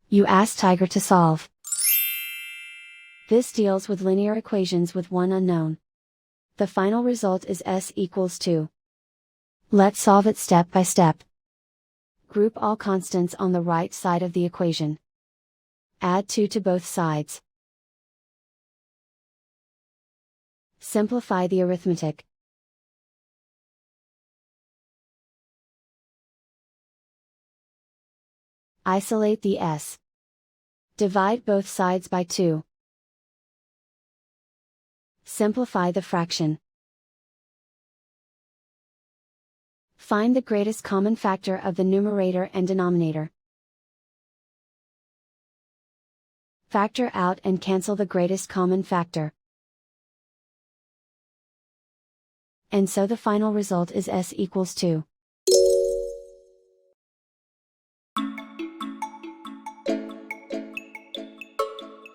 You ask Tiger to solve. This deals with linear equations with one unknown. The final result is s equals 2. Let's solve it step by step. Group all constants on the right side of the equation. Add 2 to both sides. Simplify the arithmetic. Isolate the s. Divide both sides by 2. Simplify the fraction. Find the greatest common factor of the numerator and denominator. Factor out and cancel the greatest common factor. And so the final result is s equals 2.